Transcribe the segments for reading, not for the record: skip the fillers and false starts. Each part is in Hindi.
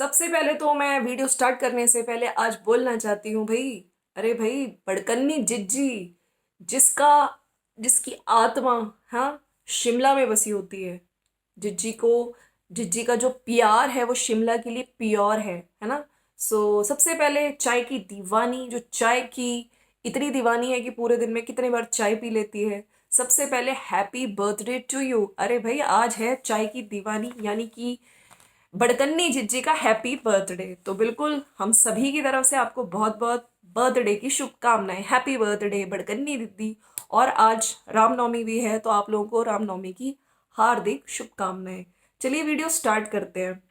सबसे पहले तो मैं वीडियो स्टार्ट करने से पहले आज बोलना चाहती हूँ भाई। अरे भाई, बड़कन्नी जिज्जी, जिसका जिसकी आत्मा, हाँ, शिमला में बसी होती है। जिज्जी को, जिज्जी का जो प्यार है वो शिमला के लिए प्योर है ना। सबसे पहले चाय की दीवानी, जो चाय की इतनी दीवानी है कि पूरे दिन में कितने बार चाय पी लेती है। सबसे पहले हैप्पी बर्थडे टू यू। अरे भाई, आज है चाय की दीवानी यानी कि बड़कन्नी जिज्जी का हैप्पी बर्थडे। तो बिल्कुल हम सभी की तरफ से आपको बहुत बहुत बर्थडे की शुभकामनाएं। हैप्पी बर्थडे बड़कन्नी दीदी। और आज रामनवमी भी है, तो आप लोगों को रामनवमी की हार्दिक शुभकामनाएं। चलिए वीडियो स्टार्ट करते हैं।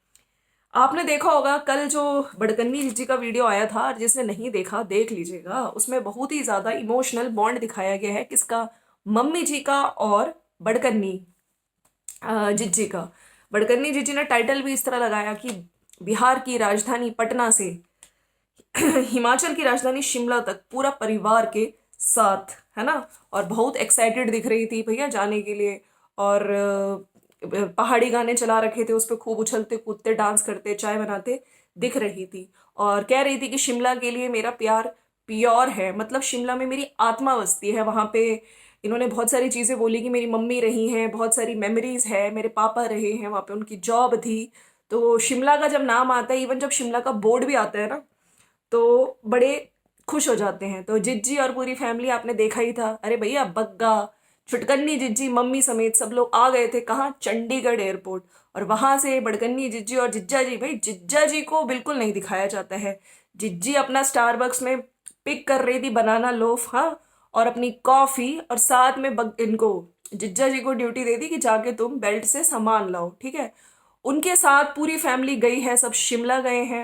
आपने देखा होगा कल जो बड़कन्नी जिज्जी का वीडियो आया था, जिसने नहीं देखा देख लीजिएगा। उसमें बहुत ही ज्यादा इमोशनल बॉन्ड दिखाया गया है। किसका? मम्मी जी का और बड़कन्नी जिज्जी का। बड़कन्नी जिज्जी ने टाइटल भी इस तरह लगाया कि बिहार की राजधानी पटना से हिमाचल की राजधानी शिमला तक पूरा परिवार के साथ, है ना। और बहुत एक्साइटेड दिख रही थी भैया जाने के लिए। और पहाड़ी गाने चला रखे थे, उस पर खूब उछलते कूदते डांस करते चाय बनाते दिख रही थी। और कह रही थी कि शिमला के लिए मेरा प्यार प्योर है, मतलब शिमला में मेरी आत्मा बसती है। वहां पे इन्होंने बहुत सारी चीजें बोली कि मेरी मम्मी रही हैं, बहुत सारी मेमोरीज है, मेरे पापा रहे हैं वहां पे, उनकी जॉब थी। तो शिमला का जब नाम आता है, इवन जब शिमला का बोर्ड भी आता है ना, तो बड़े खुश हो जाते हैं। तो जिज्जी और पूरी फैमिली आपने देखा ही था। अरे भैया, बग्गा, छुटकन्नी जिज्जी मम्मी समेत सब लोग आ गए थे। कहाँ? चंडीगढ़ एयरपोर्ट। और वहां से बड़कन्नी जिज्जी और जिज्जा जी, भाई जिज्जा जी को बिल्कुल नहीं दिखाया जाता है। जिज्जी अपना स्टारबक्स में पिक कर रही थी बनाना लोफ, हाँ, और अपनी कॉफी, और साथ में इनको जिज्जा जी को ड्यूटी दे दी कि जाके तुम बेल्ट से सामान लाओ, ठीक है। उनके साथ पूरी फैमिली गई है, सब शिमला गए हैं,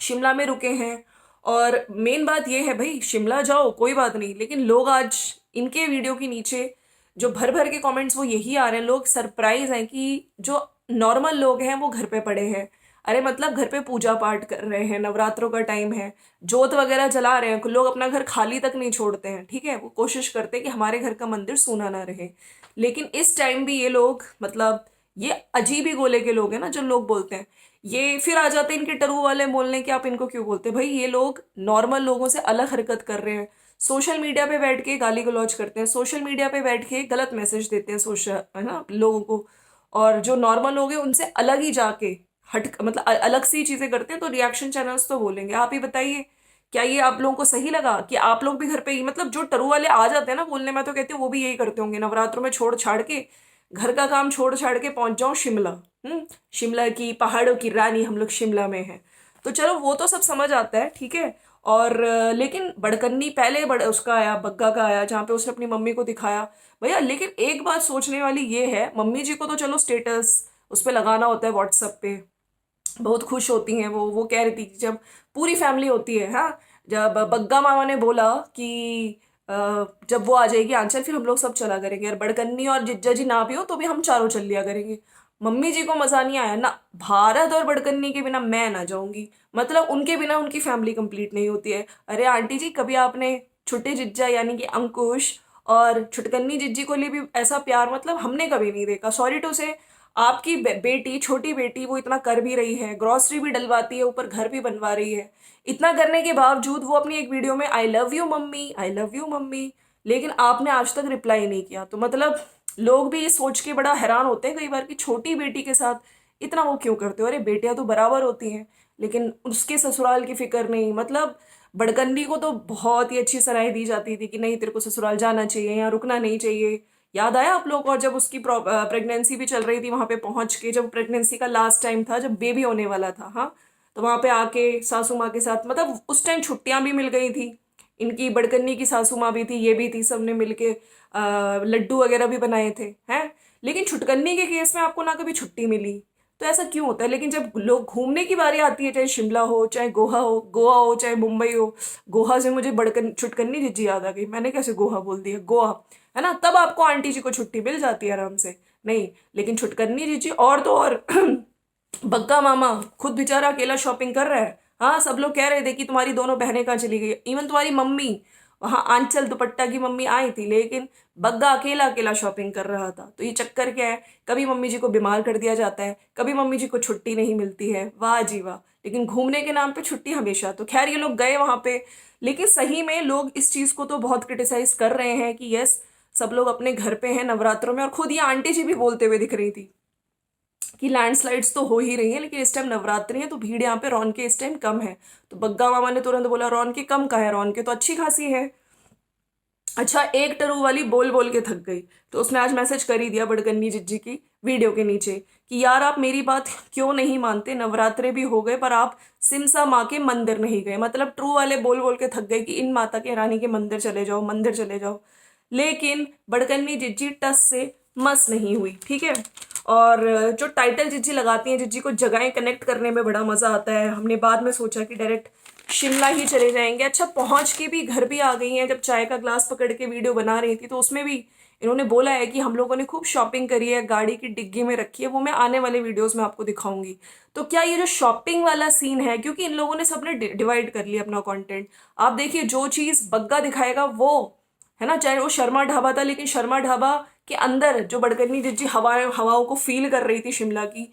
शिमला में रुके हैं। और मेन बात यह है भाई, शिमला जाओ कोई बात नहीं, लेकिन लोग आज इनके वीडियो के नीचे जो भर भर के कमेंट्स वो यही आ रहे हैं। लोग सरप्राइज हैं कि जो नॉर्मल लोग हैं वो घर पे पड़े हैं। अरे मतलब घर पे पूजा पाठ कर रहे हैं, नवरात्रों का टाइम है, जोत वगैरह जला रहे हैं। लोग अपना घर खाली तक नहीं छोड़ते हैं, ठीक है। वो कोशिश करते हैं कि हमारे घर का मंदिर सूना ना रहे। लेकिन इस टाइम भी ये लोग, मतलब ये अजीब ही गोले के लोग हैं ना जो लोग बोलते हैं। ये फिर आ जाते हैं इनके टरू वाले बोलने कि आप इनको क्यों बोलते हैं। भाई ये लोग नॉर्मल लोगों से अलग हरकत कर रहे हैं। सोशल मीडिया पे बैठ के गाली गलौज करते हैं, सोशल मीडिया पे बैठ के गलत मैसेज देते हैं सोशल, है ना, लोगों को। और जो नॉर्मल लोग हैं उनसे अलग ही जाके हट, मतलब अलग सी चीजें करते हैं। तो रिएक्शन चैनल्स तो बोलेंगे। आप ही बताइए, क्या ये आप लोगों को सही लगा कि आप लोग भी घर पे ही, मतलब जो टरू वाले आ जाते हैं ना बोलने में, तो कहते हैं वो भी यही करते होंगे नवरात्रों में, छोड़ छाड़ के घर का काम छोड़ छाड़ के पहुंच जाओ शिमला। शिमला की पहाड़ों की रानी हम लोग शिमला में हैं। तो चलो वो तो सब समझ आता है, ठीक है। और लेकिन बड़कन्नी पहले उसका आया, बग्गा का आया, जहाँ पे उसने अपनी मम्मी को दिखाया। भैया लेकिन एक बात सोचने वाली ये है, मम्मी जी को तो चलो स्टेटस उस पर लगाना होता है व्हाट्सएप पे, बहुत खुश होती हैं वो कह रही थी कि जब पूरी फैमिली होती है, हाँ, जब बग्गा मामा ने बोला कि अ, जब वो आ जाएगी आंचल फिर हम लोग सब चला करेंगे, और बड़कन्नी और जिज्जा जी ना भी हो तो भी हम चारों चल लिया करेंगे। मम्मी जी को मजा नहीं आया ना, भारत और बड़कन्नी के बिना मैं ना जाऊंगी, मतलब उनके बिना उनकी फैमिली कंप्लीट नहीं होती है। अरे आंटी जी, कभी आपने छोटे जिज्जा यानी कि अंकुश और छुटकन्नी जिज्जी को लिए भी ऐसा प्यार, मतलब हमने कभी नहीं देखा। सॉरी टू से, आपकी बेटी, छोटी बेटी, वो इतना कर भी रही है, ग्रॉसरी भी डलवाती है, ऊपर घर भी बनवा रही है। इतना करने के बावजूद वो अपनी एक वीडियो में I love you mummy, I love you mummy, लेकिन आपने आज तक रिप्लाई नहीं किया। तो मतलब लोग भी ये सोच के बड़ा हैरान होते हैं कई बार कि छोटी बेटी के साथ इतना वो क्यों करते हो। अरे बेटियां तो बराबर होती हैं, लेकिन उसके ससुराल की फिक्र नहीं। मतलब बड़कन्नी को तो बहुत ही अच्छी सलाह दी जाती थी कि नहीं, तेरे को ससुराल जाना चाहिए, यहाँ रुकना नहीं चाहिए। याद आया आप लोग को? और जब उसकी प्रेगनेंसी भी चल रही थी, वहां पे पहुंच के, जब प्रेगनेंसी का लास्ट टाइम था, जब बेबी होने वाला था, हाँ, तो वहां पे आके सासू माँ के साथ, मतलब उस टाइम छुट्टियां भी मिल गई थी। इनकी बड़कन्नी की सासू माँ भी थी, ये भी थी, सबने मिलके लड्डू वगैरह भी बनाए थे, हैं। लेकिन छुटकन्नी के केस में आपको ना कभी छुट्टी मिली। तो ऐसा क्यों होता है? लेकिन जब लोग घूमने की बारी आती है, चाहे शिमला हो, चाहे गोवा हो, चाहे मुंबई हो। गोवा से मुझे बड़कन छुटकन्नी जिज्जी याद आ गई, मैंने कैसे गोवा बोल दिया, गोवा, है ना। तब आपको आंटी जी को छुट्टी मिल जाती है आराम से। नहीं, लेकिन छुटकन्नी जीजी और तो और बग्गा मामा खुद बेचारा अकेला शॉपिंग कर रहा है। हाँ, सब लोग कह रहे थे कि तुम्हारी दोनों बहनें कहाँ चली गई, इवन तुम्हारी मम्मी वहाँ आंचल दुपट्टा की मम्मी आई थी, लेकिन बग्गा अकेला अकेला शॉपिंग कर रहा था। तो ये चक्कर क्या है, कभी मम्मी जी को बीमार कर दिया जाता है, कभी मम्मी जी को छुट्टी नहीं मिलती है, वाह जी वाह। लेकिन घूमने के नाम पे छुट्टी हमेशा। तो खैर ये लोग गए वहां पे, लेकिन सही में लोग इस चीज को तो बहुत क्रिटिसाइज कर रहे हैं कि यस, सब लोग अपने घर पे हैं नवरात्रों में। और खुद ये आंटी जी भी बोलते हुए दिख रही थी कि लैंडस्लाइड्स तो हो ही रही है, लेकिन इस टाइम नवरात्रि है तो भीड़ यहाँ पे रौनक इस टाइम कम है। तो बग्गा मामा ने तुरंत बोला रौनक कम का है, रौनक तो अच्छी खासी है। अच्छा, एक टरू वाली बोल बोल के थक गई, तो उसने आज मैसेज कर ही दिया बड़गन्नी जिज्जी की वीडियो के नीचे कि यार आप मेरी बात क्यों नहीं मानते, नवरात्रे भी हो गए पर आप सिमसा माँ के मंदिर नहीं गए। मतलब ट्रू वाले बोल बोल के थक गए कि इन माता के रानी के मंदिर चले जाओ, मंदिर चले जाओ। लेकिन बड़कन्नी जिज्जी टस से मस नहीं हुई, ठीक है। और जो टाइटल जिज्जी लगाती हैं, जिज्जी को जगहें कनेक्ट करने में बड़ा मजा आता है। हमने बाद में सोचा कि डायरेक्ट शिमला ही चले जाएंगे। अच्छा, पहुंच के भी घर भी आ गई हैं। जब चाय का ग्लास पकड़ के वीडियो बना रही थी तो उसमें भी इन्होंने बोला है कि हम लोगों ने खूब शॉपिंग करी है, गाड़ी की डिग्गी में रखी है, वो मैं आने वाले वीडियोस में आपको दिखाऊंगी। तो क्या ये जो शॉपिंग वाला सीन है, क्योंकि इन लोगों ने सबने डिवाइड कर लिया अपना कंटेंट। आप देखिए, जो चीज बग्गा दिखाएगा वो है ना, चाहे वो शर्मा ढाबा था, लेकिन शर्मा ढाबा के अंदर जो बड़कन्नी जिज्जी हवाओं को फील कर रही थी शिमला की,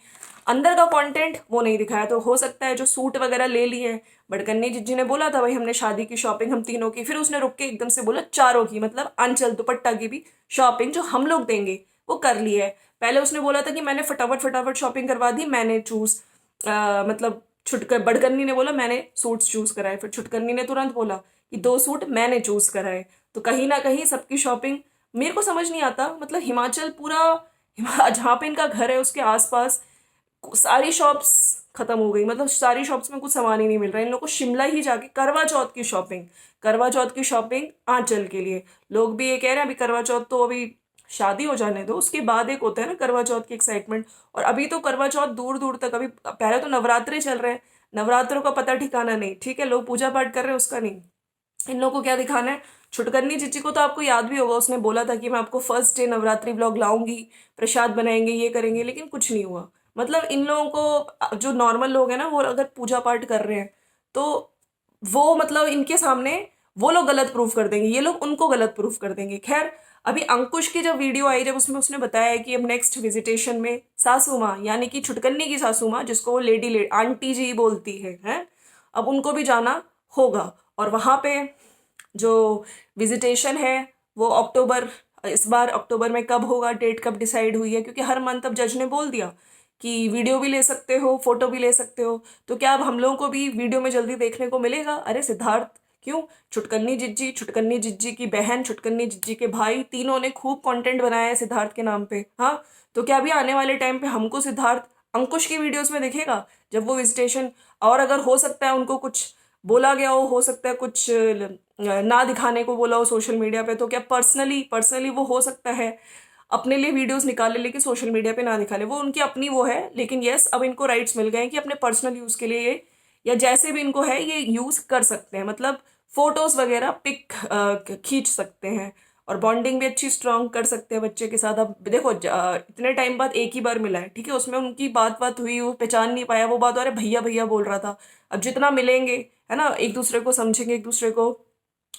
अंदर का कंटेंट वो नहीं दिखाया। तो हो सकता है जो सूट वगैरह ले लिए हैं, बड़कन्नी जिज्जी ने बोला था भाई हमने शादी की शॉपिंग हम तीनों की, फिर उसने रुक के एकदम से बोला चारों की, मतलब आंचल दुपट्टा की भी शॉपिंग जो हम लोग देंगे वो कर ली है। पहले उसने बोला था कि मैंने फटाफट फटाफट शॉपिंग करवा दी, मैंने चूज मतलब छुटकर बड़कन्नी ने बोला मैंने सूट्स चूज कराए, फिर छुटकन्नी ने तुरंत बोला कि 2 सूट मैंने चूज कराए। तो कहीं ना कहीं सबकी शॉपिंग मेरे को समझ नहीं आता। मतलब हिमाचल पूरा जहाँ पे इनका घर है उसके आसपास सारी शॉप्स खत्म हो गई। मतलब सारी शॉप्स में कुछ सामान ही नहीं मिल रहा है। इन लोगों को शिमला ही जाके करवा चौथ की शॉपिंग आंचल के लिए। लोग भी ये कह रहे हैं अभी करवा चौथ तो अभी शादी हो जाने दो, उसके बाद एक होता है ना करवा चौथ की एक्साइटमेंट। और अभी तो करवा चौथ दूर दूर तक, अभी पहले तो नवरात्रे चल रहे हैं, नवरात्रों का पता ठिकाना नहीं, ठीक है, लोग पूजा पाठ कर रहे हैं उसका नहीं। इन लोगों को क्या दिखाना है। छुटकन्नी चिच्ची को तो आपको याद भी होगा, उसने बोला था कि मैं आपको फर्स्ट डे नवरात्रि व्लॉग लाऊंगी, प्रसाद बनाएंगे, ये करेंगे, लेकिन कुछ नहीं हुआ। मतलब इन लोगों को, जो नॉर्मल लोग हैं ना, वो अगर पूजा पाठ कर रहे हैं तो वो मतलब इनके सामने वो लोग गलत प्रूफ कर देंगे, ये लोग उनको गलत प्रूफ कर देंगे। खैर, अभी अंकुश की जब वीडियो आई, जब उसमें उसने बताया है कि अब नेक्स्ट विजिटेशन में सासू माँ यानी कि छुटकन्नी की सासू माँ, जिसको वो लेडी आंटी जी बोलती है, हैं, अब उनको भी जाना होगा। और वहां पे जो विजिटेशन है वो अक्टूबर, इस बार अक्टूबर में कब होगा, डेट कब डिसाइड हुई है, क्योंकि हर मंथ अब जज ने बोल दिया कि वीडियो भी ले सकते हो, फोटो भी ले सकते हो। तो क्या अब हम लोगों को भी वीडियो में जल्दी देखने को मिलेगा? अरे सिद्धार्थ क्यों, छुटकन्नी जिज्जी की बहन, छुटकन्नी जिज्जी के भाई, तीनों ने खूब कंटेंट बनाया है सिद्धार्थ के नाम पे। हाँ, तो क्या अभी आने वाले टाइम पे हमको सिद्धार्थ अंकुश की वीडियोस में दिखेगा जब वो विजिटेशन, और अगर हो सकता है उनको कुछ बोला गया हो सकता है कुछ ना दिखाने को बोला हो सोशल मीडिया पे, तो क्या पर्सनली पर्सनली वो हो सकता है अपने लिए वीडियोस निकाले लेकिन सोशल मीडिया पे ना दिखा ले, वो उनकी अपनी वो है। लेकिन यस, अब इनको राइट्स मिल गए हैं कि अपने पर्सनल यूज के लिए ये, या जैसे भी इनको है ये यूज कर सकते हैं। मतलब फोटोज वगैरह पिक खींच सकते हैं और बॉन्डिंग भी अच्छी स्ट्रांग कर सकते हैं बच्चे के साथ। अब देखो इतने टाइम बाद एक ही बार मिला है, ठीक है, उसमें उनकी बात बात हुई, वो पहचान नहीं पाया, वो बात, अरे भैया भैया बोल रहा था। अब जितना मिलेंगे, है ना, एक दूसरे को समझेंगे एक दूसरे को,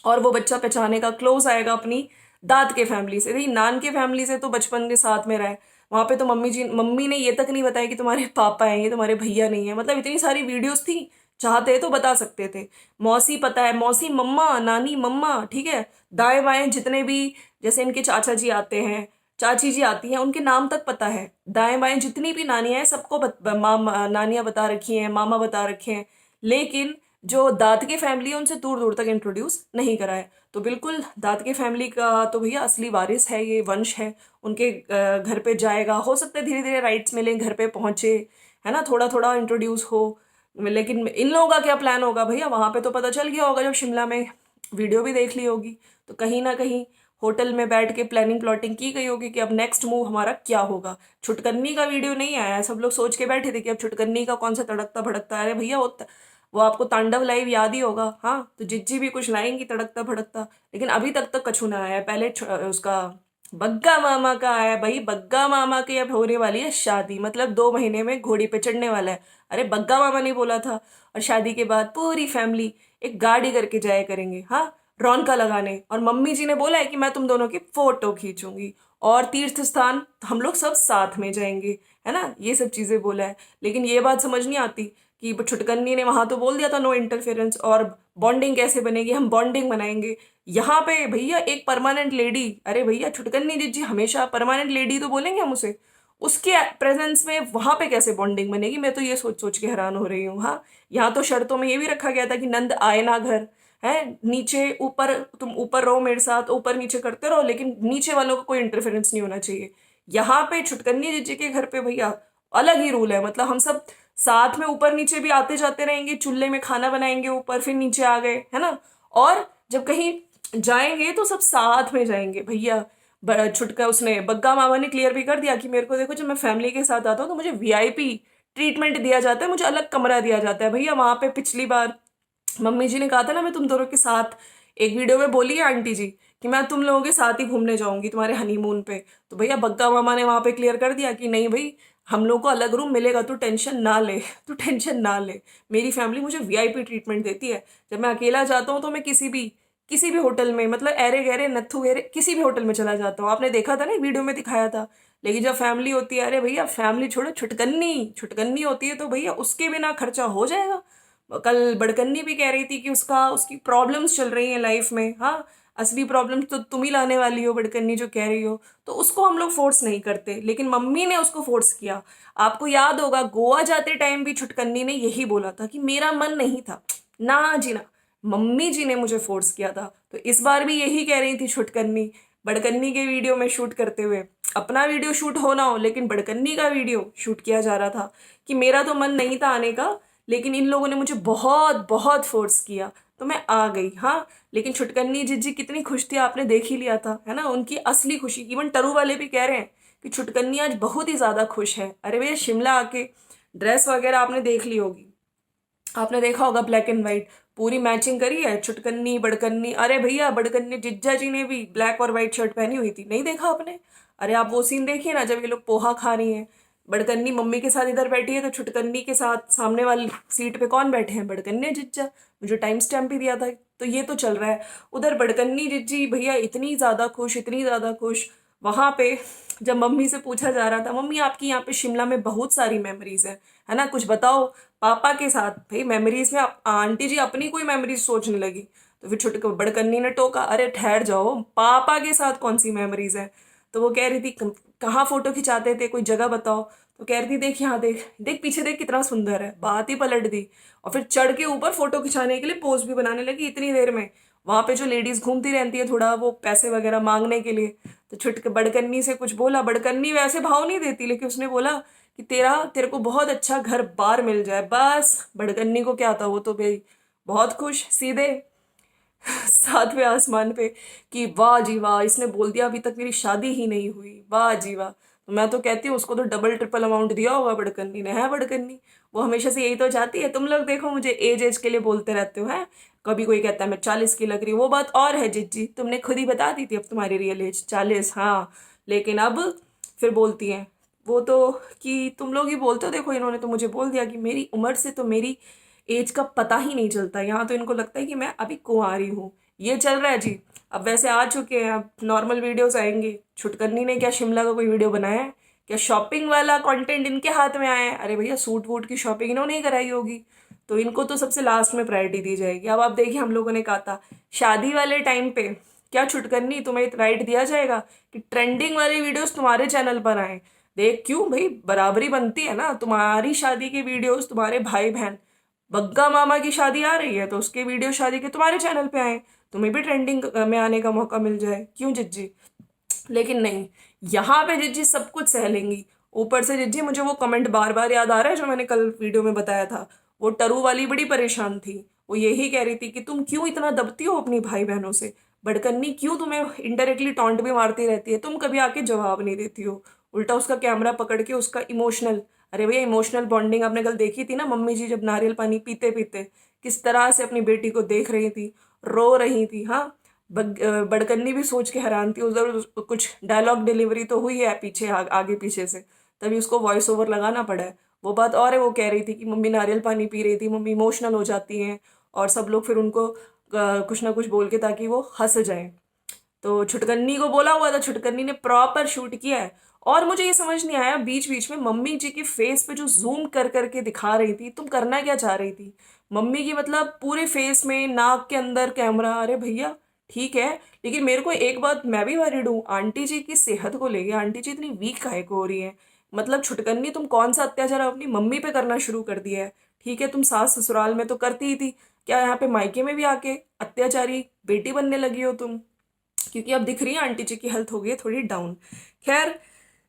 और वो बच्चा पहचाने का, क्लोज आएगा अपनी दाद के फैमिली से। देखिए, नान के फैमिली से तो बचपन के साथ में रहे, वहां पे तो मम्मी ने ये तक नहीं बताया कि तुम्हारे पापा हैं, ये तुम्हारे भैया नहीं है। मतलब इतनी सारी वीडियोस थी, चाहते तो बता सकते थे। मौसी पता है, मौसी मम्मा, नानी मम्मा, ठीक है, दाएं बाएं जितने भी, जैसे इनके चाचा जी आते हैं, चाची जी आती हैं, उनके नाम तक पता है। दाएं बाएं जितनी भी नानियां हैं सबको नानियां बता रखी हैं, मामा बता रखे हैं। लेकिन जो दाद की फैमिली है उनसे दूर दूर तक इंट्रोड्यूस नहीं करा है। तो बिल्कुल दाद की फैमिली का तो भैया असली वारिस है, ये वंश है, उनके घर पे जाएगा। हो सकता है धीरे धीरे राइट्स मिले, घर पे पहुंचे, है ना, थोड़ा थोड़ा इंट्रोड्यूस हो। लेकिन इन लोगों का क्या प्लान होगा भैया, वहां पे तो पता चल गया होगा जब शिमला में वीडियो भी देख ली होगी। तो कहीं ना कहीं होटल में बैठ के प्लानिंग प्लॉटिंग की गई होगी कि अब नेक्स्ट मूव हमारा क्या होगा। छुटकन्नी का वीडियो नहीं आया, सब लोग सोच के बैठे थे कि अब छुटकन्नी का कौन सा तड़कता भड़कता। अरे भैया वो आपको तांडव लाइव याद ही होगा। हाँ, तो जिज्जी भी कुछ लाएंगी तड़कता भड़कता, लेकिन अभी तक तो कछु ना आया। पहले उसका बग्गा मामा का आया भाई, बग्गा मामा की अब होने वाली है शादी, मतलब 2 महीने में घोड़ी पे चढ़ने वाला है। अरे बग्गा मामा ने बोला था। और शादी के बाद पूरी फैमिली एक गाड़ी करके जाया करेंगे। हाँ, रौनका लगाने, और मम्मी जी ने बोला है कि मैं तुम दोनों की फोटो खींचूंगी, और तीर्थ स्थान हम लोग सब साथ में जाएंगे, है ना, ये सब चीजें बोला है। लेकिन ये बात समझ नहीं आती कि छुटकन्नी ने वहां तो बोल दिया था नो इंटरफेरेंस, और बॉन्डिंग कैसे बनेगी, हम बॉन्डिंग बनाएंगे। यहाँ पे भैया एक परमानेंट लेडी, अरे भैया छुटकन्नी जी हमेशा परमानेंट लेडी तो बोलेंगे हम उसे, उसके प्रेजेंस में वहां पे कैसे बॉन्डिंग बनेगी, मैं तो ये सोच सोच के हैरान हो रही हूँ। हाँ, यहाँ तो शर्तों में ये भी रखा गया था कि नंद आए ना घर, है नीचे ऊपर, तुम ऊपर रहो मेरे साथ, ऊपर नीचे करते रहो, लेकिन नीचे वालों का कोई इंटरफेरेंस नहीं होना चाहिए। यहाँ पे छुटकन्नी जी के घर पे भैया अलग ही रूल है, मतलब हम सब साथ में ऊपर नीचे भी आते जाते रहेंगे, चूल्हे में खाना बनाएंगे, ऊपर फिर नीचे आ गए, है ना। और जब कहीं जाएंगे तो सब साथ में जाएंगे भैया। बड़ा छुटका उसने बग्गा मामा ने क्लियर भी कर दिया कि मेरे को देखो, जब मैं फैमिली के साथ आता हूँ तो मुझे वीआईपी ट्रीटमेंट दिया जाता है, मुझे अलग कमरा दिया जाता है भैया। वहां पे पिछली बार मम्मी जी ने कहा था ना, मैं तुम दोनों के साथ एक वीडियो में बोली है आंटी जी कि मैं तुम लोगों के साथ ही घूमने जाऊंगी तुम्हारे हनीमून पे, तो भैया बग्गा मामा ने वहां पे क्लियर कर दिया कि नहीं भाई, हम लोग को अलग रूम मिलेगा, तू टेंशन ना ले, तू टेंशन ना ले। मेरी फैमिली मुझे वीआईपी ट्रीटमेंट देती है। जब मैं अकेला जाता हूँ तो मैं किसी भी होटल में, मतलब ऐरे गहरे नत्थु गहरे किसी भी होटल में चला जाता हूँ, आपने देखा था ना वीडियो में दिखाया था। लेकिन जब फैमिली होती है, अरे भैया फैमिली छोड़ो, छुटकन्नी छुटकन्नी होती है तो भैया उसके बिना खर्चा हो जाएगा। कल बड़कन्नी भी कह रही थी कि उसकी प्रॉब्लम्स चल रही हैं लाइफ में। हाँ, असली प्रॉब्लम्स तो तुम ही लाने वाली हो, बड़कन्नी जो कह रही हो, तो उसको हम लोग फोर्स नहीं करते, लेकिन मम्मी ने उसको फोर्स किया। आपको याद होगा गोवा जाते टाइम भी छुटकन्नी ने यही बोला था कि मेरा मन नहीं था, ना जी ना, मम्मी जी ने मुझे फोर्स किया था। तो इस बार भी यही कह रही थी छुटकन्नी, बड़कन्नी के वीडियो में शूट करते हुए, अपना वीडियो शूट हो ना हो लेकिन बड़कन्नी का वीडियो शूट किया जा रहा था, कि मेरा तो मन नहीं था आने का, लेकिन इन लोगों ने मुझे बहुत बहुत फोर्स किया तो मैं आ गई। हाँ, लेकिन छुटकन्नी जिज्जी कितनी खुश थी, आपने देख ही लिया था, है ना, उनकी असली खुशी। इवन टरू वाले भी कह रहे हैं कि छुटकन्नी आज बहुत ही ज्यादा खुश है। अरे भैया शिमला आके ड्रेस वगैरह आपने देख ली होगी, आपने देखा होगा ब्लैक एंड व्हाइट, पूरी मैचिंग करी है छुटकन्नी बड़कन्नी। अरे भैया बड़कन्नी जिज्जा जी ने भी ब्लैक और व्हाइट शर्ट पहनी हुई थी, नहीं देखा आपने? अरे आप वो सीन देखिए ना, जब ये लोग पोहा खा रही हैं, बड़कन्नी मम्मी के साथ इधर बैठी है तो छुटकन्नी के साथ सामने वाली सीट पे कौन बैठे हैं, बड़कन्नी जिज्जा। मुझे टाइम स्टैम्प भी दिया था, तो ये तो चल रहा है। उधर बड़कन्नी जिज्जी भैया इतनी ज्यादा खुश, इतनी ज्यादा खुश। वहां पे जब मम्मी से पूछा जा रहा था, मम्मी आपकी यहाँ पे शिमला में बहुत सारी मेमोरीज है ना, कुछ बताओ पापा के साथ। भाई मेमोरीज में आंटी जी अपनी कोई मेमोरीज सोचने लगी, तो फिर छोटे बड़कन्नी ने टोका, अरे ठहर जाओ, पापा के साथ कौन सी मेमोरीज है। तो वो कह रही थी कहाँ फोटो खिंचाते थे, कोई जगह बताओ। तो कह रही थी देख यहाँ देख देख पीछे देख कितना सुंदर है, बात ही पलट दी। और फिर चढ़ के ऊपर फोटो खिंचाने के लिए पोज भी बनाने लगी इतनी देर में। वहां पे जो लेडीज घूमती रहती है थोड़ा वो पैसे वगैरह मांगने के लिए, तो छुटके बड़कन्नी से कुछ बोला, बड़कन्नी वैसे भाव नहीं देती, लेकिन उसने बोला कि तेरे को बहुत अच्छा घर बार मिल जाए। बस बड़कन्नी को क्या था, वो तो भाई बहुत खुश, सीधे सातवें आसमान पे कि वाह जी वाह, इसने बोल दिया अभी तक मेरी शादी ही नहीं हुई, वाह जी वाह। तो मैं तो कहती हूँ उसको तो डबल ट्रिपल अमाउंट दिया होगा बड़कन्नी ने, है बड़कन्नी, वो हमेशा से यही तो चाहती है। तुम लोग देखो मुझे एज एज के लिए बोलते रहते हो, है कभी कोई कहता है मैं 40 की लग रही हूँ, वो बात और है जिज्जी, तुमने खुद ही बता दी थी अब तुम्हारी रियल एज 40, हाँ, लेकिन अब फिर बोलती हैं वो तो कि तुम लोग ही बोलते हो। देखो इन्होंने तो मुझे बोल दिया कि मेरी उम्र से तो मेरी एज का पता ही नहीं चलता, यहाँ तो इनको लगता है कि मैं अभी कुंवारी हूँ। ये चल रहा है जी। अब वैसे आ चुके हैं, अब नॉर्मल वीडियोस आएंगे। छुटकन्नी ने क्या शिमला का कोई वीडियो बनाया है क्या? शॉपिंग वाला कंटेंट इनके हाथ में आया है। अरे भैया सूट वूट की शॉपिंग इन्होंने ही कराई होगी, तो इनको तो सबसे लास्ट में प्रायोरिटी दी जाएगी। अब आप देखिए, हम लोगों ने कहा था शादी वाले टाइम पे, क्या छुटकन्नी तुम्हें राइट दिया जाएगा कि ट्रेंडिंग वाली वीडियोस तुम्हारे चैनल पर आए? देख क्यों भाई, बराबरी बनती है ना, तुम्हारी शादी के वीडियोस तुम्हारे भाई बहन, बग्गा मामा की शादी आ रही है तो उसके वीडियो शादी के तुम्हारे चैनल पे आए, तुम्हें भी ट्रेंडिंग में आने का मौका मिल जाए, क्यों जिज्जी? लेकिन नहीं, यहाँ पे जिज्जी सब कुछ सह लेंगी। ऊपर से जिज्जी मुझे वो कमेंट बार बार याद आ रहा है जो मैंने कल वीडियो में बताया था। वो टरू वाली बड़ी परेशान थी, वो यही कह रही थी कि तुम क्यों इतना दबती हो अपनी भाई बहनों से, बड़कन्नी क्यों तुम्हें इनडायरेक्टली टॉन्ट भी मारती रहती है, तुम कभी आके जवाब नहीं देती हो, उल्टा उसका कैमरा पकड़ के उसका इमोशनल। अरे भैया इमोशनल बॉन्डिंग आपने कल देखी थी ना, मम्मी जी जब नारियल पानी पीते पीते किस तरह से अपनी बेटी को देख रही थी, रो रही थी। हाँ, बड़कन्नी भी सोच के हैरान थी, उधर कुछ डायलॉग डिलीवरी तो हुई है पीछे आगे पीछे से, तभी उसको वॉइस ओवर लगाना पड़ा है। वो बात और है, वो कह रही थी कि मम्मी नारियल पानी पी रही थी, मम्मी इमोशनल हो जाती हैं और सब लोग फिर उनको कुछ ना कुछ बोल के ताकि वो हंस जाए। तो छुटकन्नी को बोला हुआ था, छुटकन्नी ने प्रॉपर शूट किया है। और मुझे ये समझ नहीं आया, बीच बीच में मम्मी जी की फेस पे जो जूम कर करके दिखा रही थी, तुम करना क्या चाह रही थी? मम्मी की मतलब पूरे फेस में, नाक के अंदर कैमरा, अरे भैया ठीक है। लेकिन मेरे को एक बात, मैं भी वरीड हूँ आंटी जी की सेहत को लेके। आंटी जी इतनी वीक काहे को हो रही है? मतलब छुटकन्नी तुम कौन सा अत्याचार अपनी मम्मी पे करना शुरू कर दिया है? ठीक है, तुम सास ससुराल में तो करती ही थी, क्या यहाँ पे मायके में भी आके अत्याचारी बेटी बनने लगी हो तुम? क्योंकि अब दिख रही है आंटी जी की हेल्थ हो गई है थोड़ी डाउन। खैर,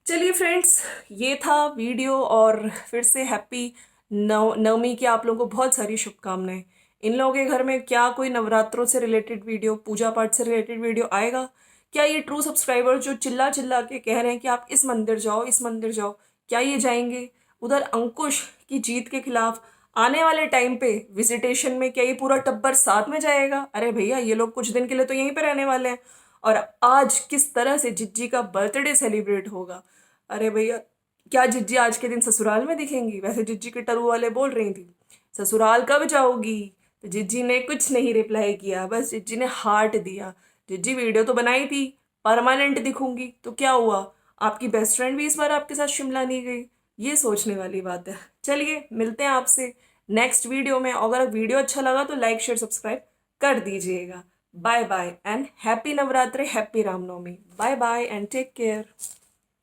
चलिए फ्रेंड्स, ये था वीडियो। और फिर से हैप्पी नवमी की आप लोगों को बहुत सारी शुभकामनाएं। इन लोगों के घर में क्या कोई नवरात्रों से रिलेटेड वीडियो, पूजा पाठ से रिलेटेड वीडियो आएगा? क्या ये ट्रू सब्सक्राइबर जो चिल्ला चिल्ला के कह रहे हैं कि आप इस मंदिर जाओ, इस मंदिर जाओ, क्या ये जाएंगे? उधर अंकुश की जीत के खिलाफ आने वाले टाइम पे विजिटेशन में क्या ये पूरा टब्बर साथ में जाएगा? अरे भैया, ये लोग कुछ दिन के लिए तो यहीं पे रहने वाले हैं। और आज किस तरह से जिज्जी का बर्थडे सेलिब्रेट होगा? अरे भैया, क्या जिज्जी आज के दिन ससुराल में दिखेंगी? वैसे जिज्जी के टरू वाले बोल रही थी ससुराल कब जाओगी, तो जिज्जी ने कुछ नहीं रिप्लाई किया, बस जिज्जी ने हार्ट दिया। जिज्जी वीडियो तो बनाई थी परमानेंट दिखूंगी, तो क्या हुआ? आपकी बेस्ट फ्रेंड भी इस बार आपके साथ शिमला नहीं गई? ये सोचने वाली बात है। चलिए, मिलते हैं आपसे नेक्स्ट वीडियो में। अगर वीडियो अच्छा लगा तो लाइक शेयर सब्सक्राइब कर दीजिएगा। Bye bye and happy Navratri, happy Ramnavami. Bye bye and take care.